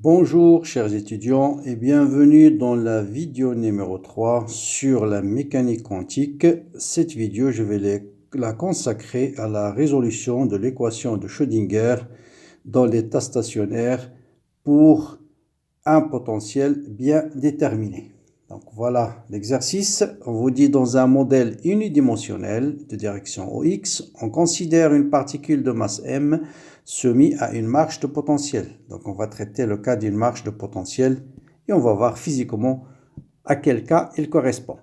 Bonjour chers étudiants et bienvenue dans la vidéo numéro 3 sur la mécanique quantique. Cette vidéo, je vais la consacrer à la résolution de l'équation de Schrödinger dans l'état stationnaire pour un potentiel bien déterminé. Donc voilà l'exercice. On vous dit dans un modèle unidimensionnel de direction OX, on considère une particule de masse M soumise à une marge de potentiel. Donc on va traiter le cas d'une marge de potentiel et on va voir physiquement à quel cas il correspond.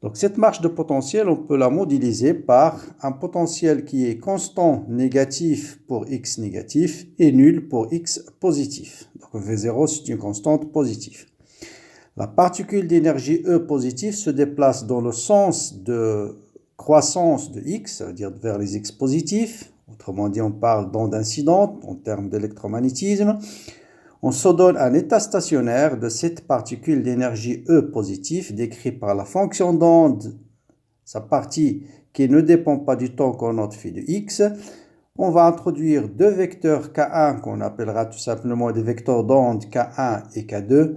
Donc cette marge de potentiel, on peut la modéliser par un potentiel qui est constant négatif pour x négatif et nul pour x positif. Donc V0 c'est une constante positive. La particule d'énergie E positive se déplace dans le sens de croissance de x, c'est-à-dire vers les x positifs. Autrement dit, on parle d'onde incidente en termes d'électromagnétisme. On se donne un état stationnaire de cette particule d'énergie E positive décrit par la fonction d'onde, sa partie qui ne dépend pas du temps qu'on note phi de x. On va introduire deux vecteurs K1 qu'on appellera tout simplement des vecteurs d'onde K1 et K2.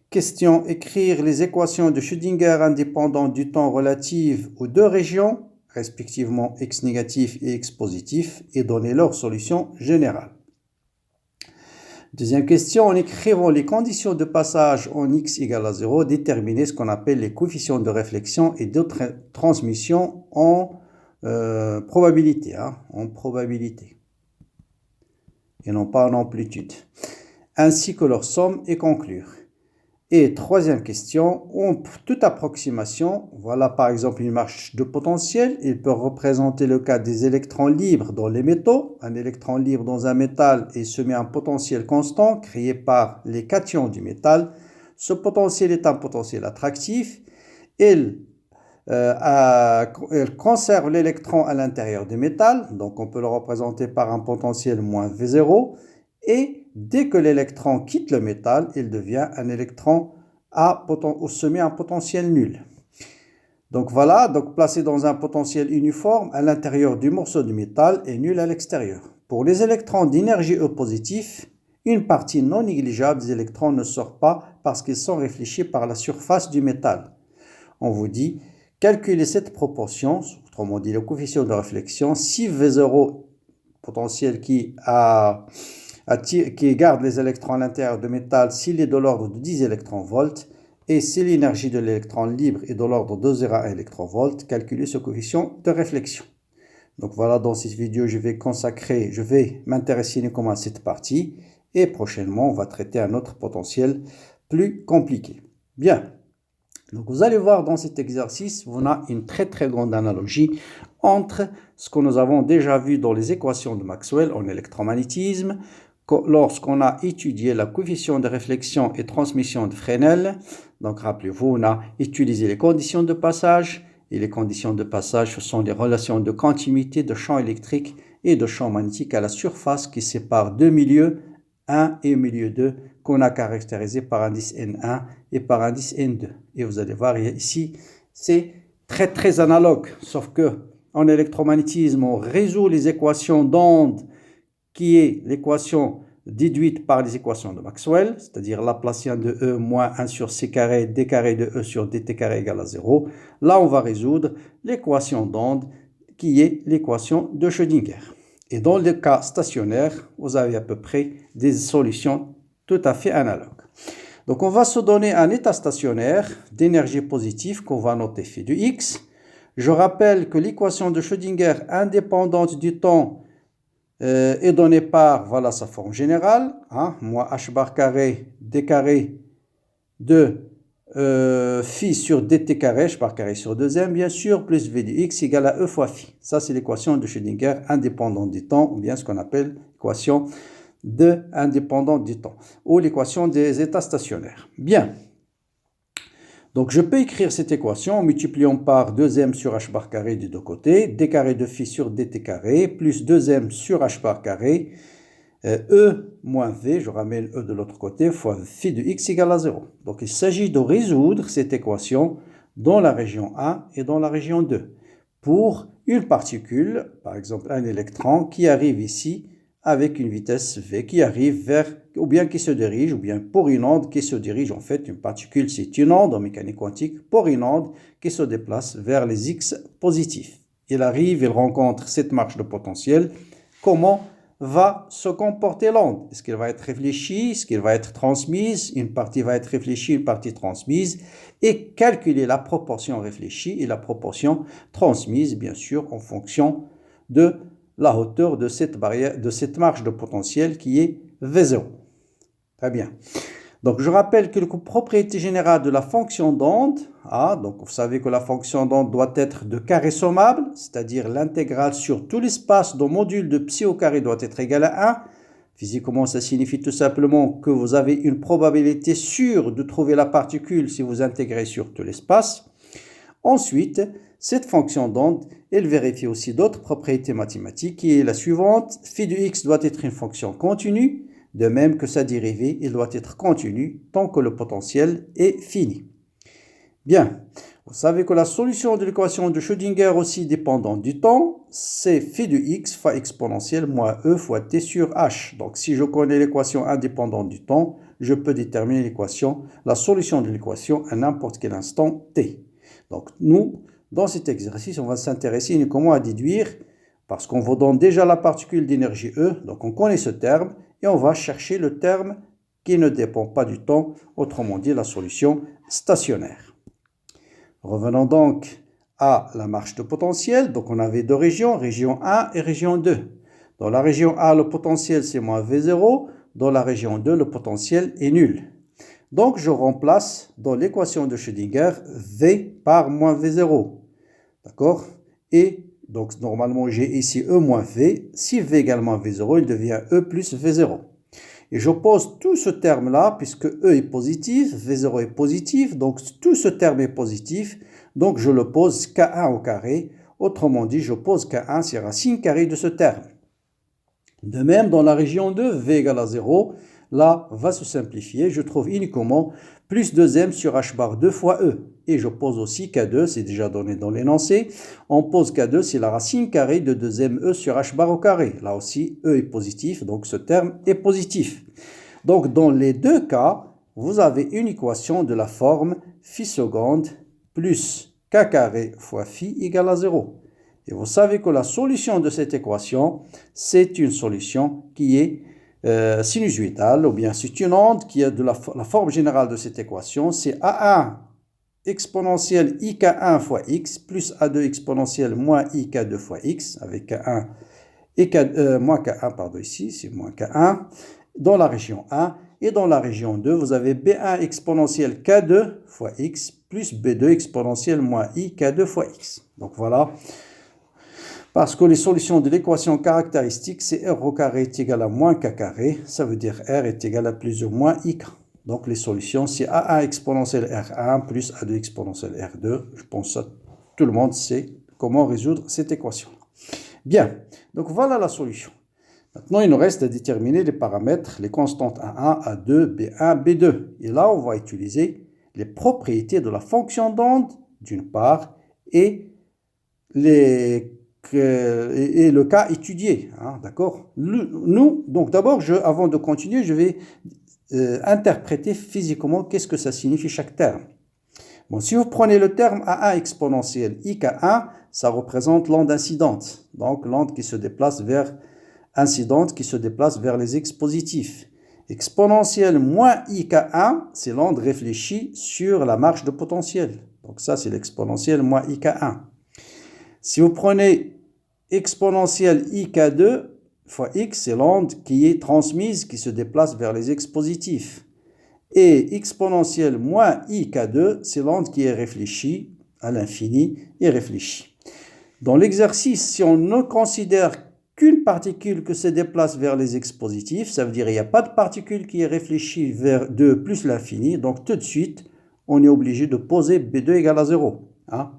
Question, écrire les équations de Schrödinger indépendantes du temps relatives aux deux régions, respectivement x négatif et x positif, et donner leur solution générale. Deuxième question, en écrivant les conditions de passage en x égale à 0, déterminer ce qu'on appelle les coefficients de réflexion et de transmission en probabilité, et non pas en amplitude, ainsi que leur somme et conclure. Et troisième question, toute approximation, voilà par exemple une marge de potentiel, il peut représenter le cas des électrons libres dans les métaux. Un électron libre dans un métal est soumis à un potentiel constant créé par les cations du métal. Ce potentiel est un potentiel attractif. Il conserve l'électron à l'intérieur du métal, donc on peut le représenter par un potentiel moins V0. Et dès que l'électron quitte le métal, il devient un électron soumis à un potentiel nul. Donc voilà, placé dans un potentiel uniforme à l'intérieur du morceau de métal et nul à l'extérieur. Pour les électrons d'énergie E positif, une partie non négligeable des électrons ne sort pas parce qu'ils sont réfléchis par la surface du métal. On vous dit, calculez cette proportion, autrement dit le coefficient de réflexion, si V0, potentiel qui garde les électrons à l'intérieur du métal s'il est de l'ordre de 10 électronvolts et si l'énergie de l'électron libre est de l'ordre de 0,1 électronvolts, calculez ce coefficient de réflexion. Donc voilà, dans cette vidéo, je vais m'intéresser uniquement à cette partie et prochainement, on va traiter un autre potentiel plus compliqué. Bien, donc vous allez voir dans cet exercice, on a une très grande analogie entre ce que nous avons déjà vu dans les équations de Maxwell en électromagnétisme, lorsqu'on a étudié la coefficient de réflexion et transmission de Fresnel. Donc rappelez-vous, on a utilisé les conditions de passage, et les conditions de passage, ce sont les relations de continuité de champ électrique et de champ magnétique à la surface qui séparent deux milieux, 1 et milieu 2, qu'on a caractérisé par indice N1 et par indice N2. Et vous allez voir ici, c'est très analogue, sauf que en électromagnétisme, on résout les équations d'onde qui est l'équation déduite par les équations de Maxwell, c'est-à-dire Laplacien de E moins 1 sur C carré, D carré de E sur dt carré égale à 0. Là, on va résoudre l'équation d'onde qui est l'équation de Schrödinger. Et dans le cas stationnaire, vous avez à peu près des solutions tout à fait analogues. Donc, on va se donner un état stationnaire d'énergie positive qu'on va noter phi de x. Je rappelle que l'équation de Schrödinger indépendante du temps est donnée par, voilà sa forme générale, moins h bar carré d carré de phi sur dt carré, h bar carré sur 2m, bien sûr, plus v de x égale à e fois phi. Ça, c'est l'équation de Schrödinger indépendante du temps, ou bien ce qu'on appelle l'équation indépendante du temps, ou l'équation des états stationnaires. Bien. Donc, je peux écrire cette équation en multipliant par 2m sur h bar carré des deux côtés, d carré de phi sur dt carré, plus 2m sur h bar carré, e moins v, je ramène e de l'autre côté, fois phi de x égale à 0. Donc, il s'agit de résoudre cette équation dans la région 1 et dans la région 2 pour une particule, par exemple un électron, qui arrive ici avec une vitesse v qui arrive vers, ou bien qui se dirige, ou bien pour une onde qui se dirige, en fait, une particule, c'est une onde en mécanique quantique, pour une onde qui se déplace vers les x positifs. Il arrive, il rencontre cette marge de potentiel. Comment va se comporter l'onde? Est-ce qu'elle va être réfléchie? Est-ce qu'elle va être transmise? Une partie va être réfléchie, une partie transmise. Et calculer la proportion réfléchie et la proportion transmise, bien sûr, en fonction de la hauteur de cette barrière, de cette marge de potentiel qui est V0. Très bien. Donc, je rappelle que la propriété générale de la fonction d'onde, donc vous savez que la fonction d'onde doit être de carré sommable, c'est-à-dire l'intégrale sur tout l'espace dont module de psi au carré doit être égal à 1. Physiquement, ça signifie tout simplement que vous avez une probabilité sûre de trouver la particule si vous intégrez sur tout l'espace. Ensuite, cette fonction d'onde, elle vérifie aussi d'autres propriétés mathématiques qui est la suivante. Phi de x doit être une fonction continue, de même que sa dérivée, il doit être continue tant que le potentiel est fini. Bien, vous savez que la solution de l'équation de Schrödinger aussi dépendante du temps, c'est phi de x fois exponentielle moins e fois t sur h. Donc si je connais l'équation indépendante du temps, je peux déterminer l'équation, la solution de l'équation à n'importe quel instant t. Donc nous, dans cet exercice, on va s'intéresser uniquement à déduire, parce qu'on vous donne déjà la particule d'énergie E, donc on connaît ce terme, et on va chercher le terme qui ne dépend pas du temps, autrement dit la solution stationnaire. Revenons donc à la marge de potentiel. Donc on avait deux régions, région 1 et région 2. Dans la région 1, le potentiel c'est moins V0, dans la région 2, le potentiel est nul. Donc, je remplace dans l'équation de Schrödinger V par moins V0. D'accord? Et donc, normalement, j'ai ici E moins V. Si V égale moins V0, il devient E plus V0. Et j'oppose tout ce terme-là, puisque E est positif, V0 est positif, donc tout ce terme est positif. Donc, je le pose K1 au carré. Autrement dit, je pose K1, c'est racine carrée de ce terme. De même, dans la région 2, V égale à 0. Là, va se simplifier. Je trouve uniquement plus 2m sur h bar 2 fois E. Et je pose aussi K2, c'est déjà donné dans l'énoncé. On pose K2, c'est la racine carrée de 2mE sur h bar au carré. Là aussi, E est positif, donc ce terme est positif. Donc, dans les deux cas, vous avez une équation de la forme phi seconde plus K carré fois phi égale à 0. Et vous savez que la solution de cette équation, c'est une solution qui est sinusoïdale, ou bien c'est une onde qui a de la forme générale de cette équation, c'est A1 exponentielle IK1 fois x plus A2 exponentielle moins IK2 fois x, avec K1 et moins K1, pardon, ici, c'est moins K1, dans la région 1. Et dans la région 2, vous avez B1 exponentielle K2 fois x plus B2 exponentielle moins IK2 fois x. Donc voilà. Parce que les solutions de l'équation caractéristique, c'est R au carré est égal à moins K carré. Ça veut dire R est égal à plus ou moins IK. Donc les solutions, c'est A1 exponentielle R1 plus A2 exponentielle R2. Je pense que tout le monde sait comment résoudre cette équation. Bien, donc voilà la solution. Maintenant, il nous reste à déterminer les paramètres, les constantes A1, A2, B1, B2. Et là, on va utiliser les propriétés de la fonction d'onde, d'une part, et le cas étudié, d'accord? Nous, donc d'abord, avant de continuer, je vais interpréter physiquement qu'est-ce que ça signifie chaque terme. Bon, si vous prenez le terme A1 exponentielle IK1, ça représente l'onde incidente, donc l'onde qui se déplace vers incidente qui se déplace vers les x positifs. Exponentielle moins IK1, c'est l'onde réfléchie sur la marge de potentiel. Donc ça, c'est l'exponentielle moins IK1. Si vous prenez exponentielle IK2 fois x, c'est l'onde qui est transmise, qui se déplace vers les x positifs. Et exponentielle moins IK2, c'est l'onde qui est réfléchie à l'infini et réfléchie. Dans l'exercice, si on ne considère qu'une particule qui se déplace vers les x positifs, ça veut dire qu'il n'y a pas de particule qui est réfléchie vers 2 plus l'infini. Donc tout de suite, on est obligé de poser B2 égale à 0.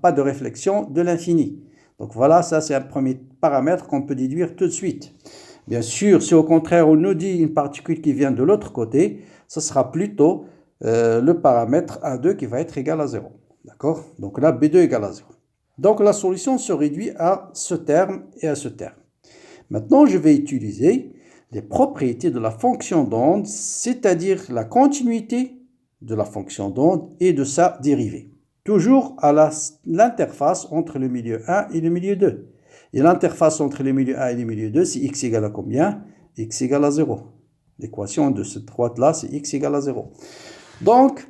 Pas de réflexion de l'infini. Donc voilà, ça c'est un premier paramètre qu'on peut déduire tout de suite. Bien sûr, si au contraire on nous dit une particule qui vient de l'autre côté, ce sera plutôt le paramètre A2 qui va être égal à 0. D'accord? Donc là, B2 égale à 0. Donc la solution se réduit à ce terme et à ce terme. Maintenant, je vais utiliser les propriétés de la fonction d'onde, c'est-à-dire la continuité de la fonction d'onde et de sa dérivée. Toujours à l'interface entre le milieu 1 et le milieu 2. Et l'interface entre le milieu 1 et le milieu 2, c'est x égale à combien? X égale à 0. L'équation de cette droite-là, c'est x égale à 0. Donc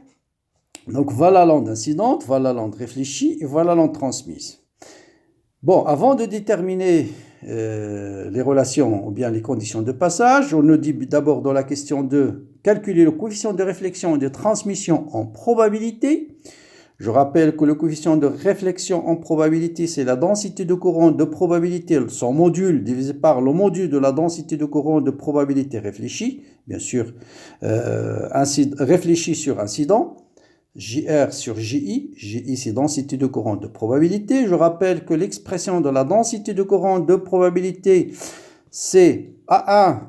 voilà l'onde incidente, voilà l'onde réfléchie et voilà l'onde transmise. Bon, avant de déterminer les relations ou bien les conditions de passage, on nous dit d'abord dans la question 2, calculer le coefficient de réflexion et de transmission en probabilité. Je rappelle que le coefficient de réflexion en probabilité, c'est la densité de courant de probabilité, son module divisé par le module de la densité de courant de probabilité réfléchie, bien sûr, réfléchi sur incident. JR sur JI, JI c'est densité de courant de probabilité. Je rappelle que l'expression de la densité de courant de probabilité, c'est A1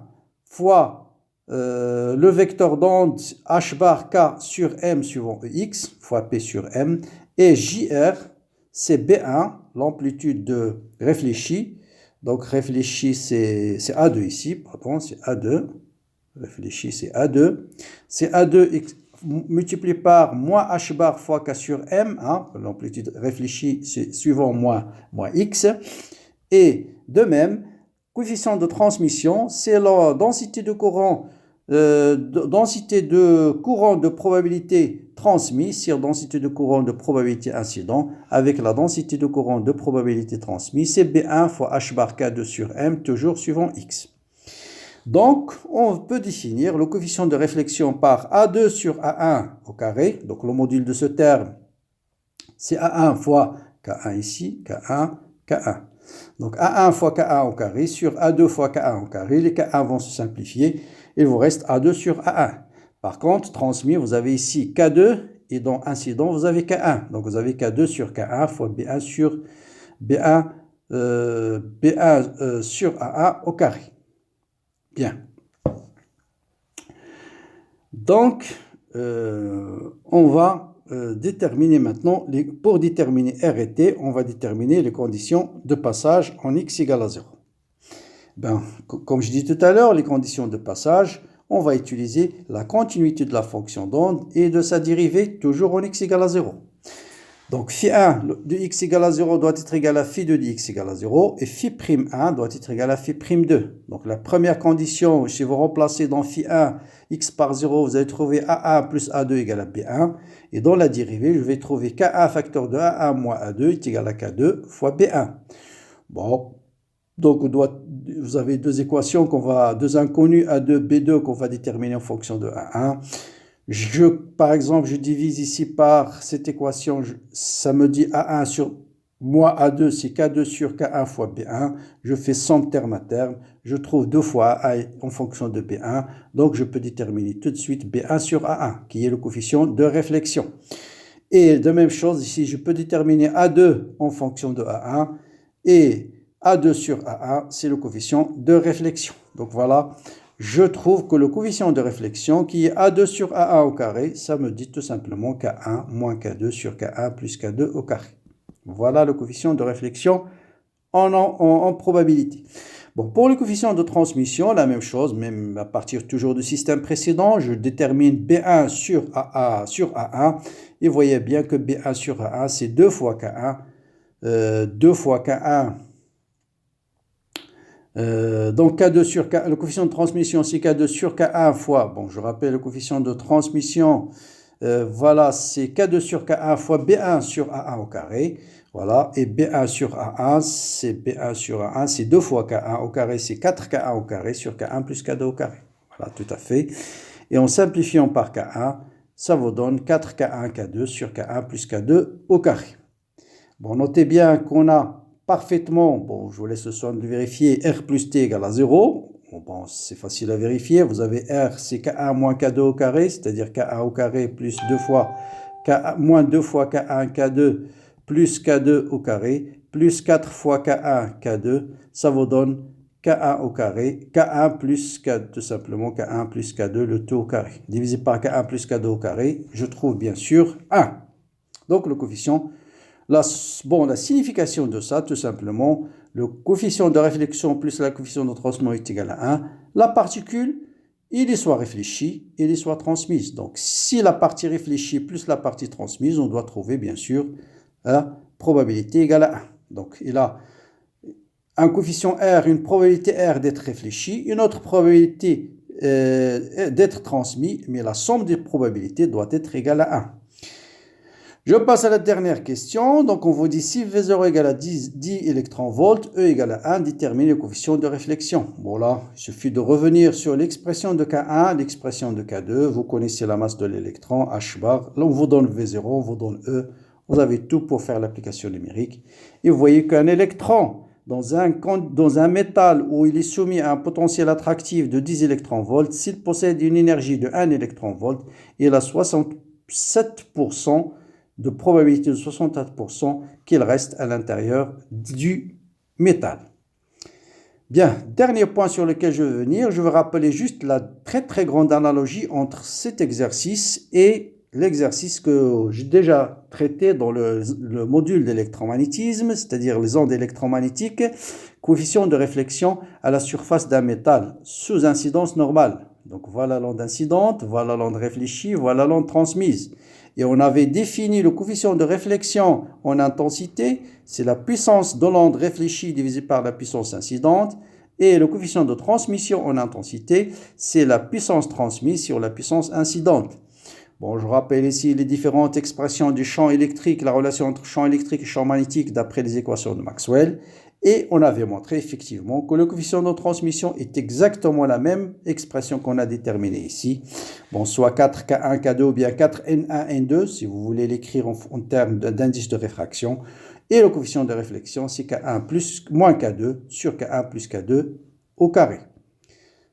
fois le vecteur d'onde H bar K sur M suivant EX, fois P sur M. Et JR, c'est B1, l'amplitude de réfléchi. Donc réfléchi, c'est A2 ici, pardon, c'est A2. Réfléchi, c'est A2. C'est A2 multiplié par moins h bar fois k sur m, hein, l'amplitude réfléchie, c'est suivant moins x. Et de même, coefficient de transmission, c'est la densité de courant de probabilité transmis sur densité de courant de probabilité incident avec la densité de courant de probabilité transmis, c'est B1 fois h bar k2 sur m, toujours suivant x. Donc, on peut définir le coefficient de réflexion par A2 sur A1 au carré. Donc, le module de ce terme, c'est A1 fois K1 ici, K1, K1. Donc, A1 fois K1 au carré sur A2 fois K1 au carré. Les K1 vont se simplifier. Il vous reste A2 sur A1. Par contre, transmis, vous avez ici K2 et dans incident, vous avez K1. Donc, vous avez K2 sur K1 fois B1 sur sur A1 au carré. Bien. Donc, on va déterminer maintenant, pour déterminer R et T, on va déterminer les conditions de passage en x égale à 0. Ben, comme je dis tout à l'heure, les conditions de passage, on va utiliser la continuité de la fonction d'onde et de sa dérivée, toujours en x égale à 0. Donc, phi1 de x égale à 0 doit être égal à phi2 de x égale à 0 et phi'1 doit être égal à phi'2. Donc, la première condition, si vous remplacez dans phi1 x par 0, vous allez trouver A1 plus A2 égale à B1. Et dans la dérivée, je vais trouver K1 facteur de A1 moins A2 est égal à K2 fois B1. Bon, donc vous avez deux équations, deux inconnues A2, B2 qu'on va déterminer en fonction de A1. Par exemple, je divise ici par cette équation, ça me dit A1 sur moins A2, c'est K2 sur K1 fois B1. Je fais somme terme à terme. Je trouve 2 fois A en fonction de B1. Donc, je peux déterminer tout de suite B1 sur A1, qui est le coefficient de réflexion. Et de même chose, ici, je peux déterminer A2 en fonction de A1. Et A2 sur A1, c'est le coefficient de réflexion. Donc, voilà. Je trouve que le coefficient de réflexion qui est A2 sur A1 au carré, ça me dit tout simplement K1 moins K2 sur K1 plus K2 au carré. Voilà le coefficient de réflexion en probabilité. Bon, pour le coefficient de transmission, la même chose, même à partir toujours du système précédent, je détermine B1 sur A1. Et vous voyez bien que B1 sur A1, c'est 2 fois K1. 2 fois K1. Donc K2 sur K, le coefficient de transmission, c'est K2 sur K1 fois, bon, je rappelle le coefficient de transmission, voilà, c'est K2 sur K1 fois B1 sur A1 au carré, voilà, et B1 sur A1, c'est B1 sur A1, c'est 2 fois K1 au carré, c'est 4K1 au carré sur K1 plus K2 au carré, voilà, tout à fait. Et en simplifiant par K1, ça vous donne 4K1 K2 sur K1 plus K2 au carré. Bon, notez bien qu'on a parfaitement, bon, je vous laisse le soin de vérifier, R plus T égale à 0. Bon, c'est facile à vérifier. Vous avez R, c'est K1 moins K2 au carré, c'est-à-dire K1 au carré plus 2 fois, moins 2 fois K1 K2 plus K2 au carré, plus 4 fois K1 K2, ça vous donne K1 au carré, K1 plus K2, tout simplement K1 plus K2, le tout au carré. Divisé par K1 plus K2 au carré, je trouve bien sûr 1. Donc le coefficient, la signification de ça, tout simplement, le coefficient de réflexion plus le coefficient de transmission est égal à 1. la particule, il est soit réfléchie, il est soit transmise. Donc, si la partie réfléchie plus la partie transmise, on doit trouver, bien sûr, la probabilité égale à 1. Donc, il a un coefficient R, une probabilité R d'être réfléchi, une autre probabilité d'être transmis, mais la somme des probabilités doit être égale à 1. Je passe à la dernière question. Donc, on vous dit si V0 égale à 10 électronvolts, E égale à 1, détermine le coefficient de réflexion. Bon, là, il suffit de revenir sur l'expression de K1, l'expression de K2. Vous connaissez la masse de l'électron, H bar. Là, on vous donne V0, on vous donne E. Vous avez tout pour faire l'application numérique. Et vous voyez qu'un électron, dans un métal où il est soumis à un potentiel attractif de 10 électronvolts, s'il possède une énergie de 1 électronvolt, il a 67% de probabilité de 64% qu'il reste à l'intérieur du métal. Bien, dernier point sur lequel je veux venir, je veux rappeler juste la très grande analogie entre cet exercice et l'exercice que j'ai déjà traité dans le module d'électromagnétisme, c'est-à-dire les ondes électromagnétiques, coefficient de réflexion à la surface d'un métal sous incidence normale. Donc voilà l'onde incidente, voilà l'onde réfléchie, voilà l'onde transmise. Et on avait défini le coefficient de réflexion en intensité, c'est la puissance de l'onde réfléchie divisée par la puissance incidente, et le coefficient de transmission en intensité, c'est la puissance transmise sur la puissance incidente. Bon, je rappelle ici les différentes expressions du champ électrique, la relation entre champ électrique et champ magnétique d'après les équations de Maxwell. Et on avait montré effectivement que le coefficient de transmission est exactement la même expression qu'on a déterminée ici. Bon, soit 4K1, K2 ou bien 4N1, N2, si vous voulez l'écrire en termes d'indice de réfraction. Et le coefficient de réflexion, c'est K1 moins K2 sur K1 plus K2 au carré.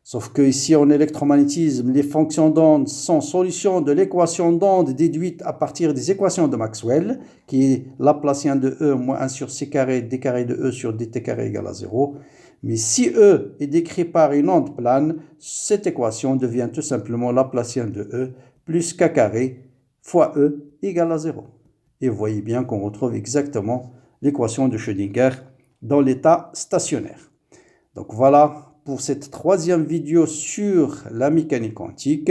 Sauf que ici en électromagnétisme, les fonctions d'onde sont solutions de l'équation d'onde déduite à partir des équations de Maxwell, qui est Laplacien de E moins 1 sur C carré d carré de E sur dt carré égale à 0. Mais si E est décrit par une onde plane, cette équation devient tout simplement Laplacien de E plus K carré fois E égale à 0. Et vous voyez bien qu'on retrouve exactement l'équation de Schrödinger dans l'état stationnaire. Donc voilà pour cette troisième vidéo sur la mécanique quantique.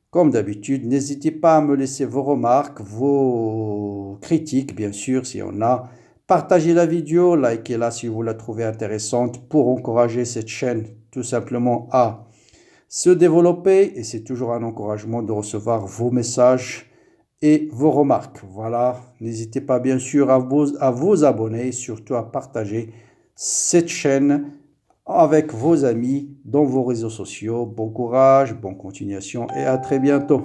Comme d'habitude, n'hésitez pas à me laisser vos remarques, vos critiques, bien sûr, si on a. Partagez la vidéo, likez-la si vous la trouvez intéressante pour encourager cette chaîne tout simplement à se développer. Et c'est toujours un encouragement de recevoir vos messages et vos remarques. Voilà, n'hésitez pas bien sûr à vous abonner et surtout à partager cette chaîne avec vos amis dans vos réseaux sociaux. Bon courage, bonne continuation et à très bientôt.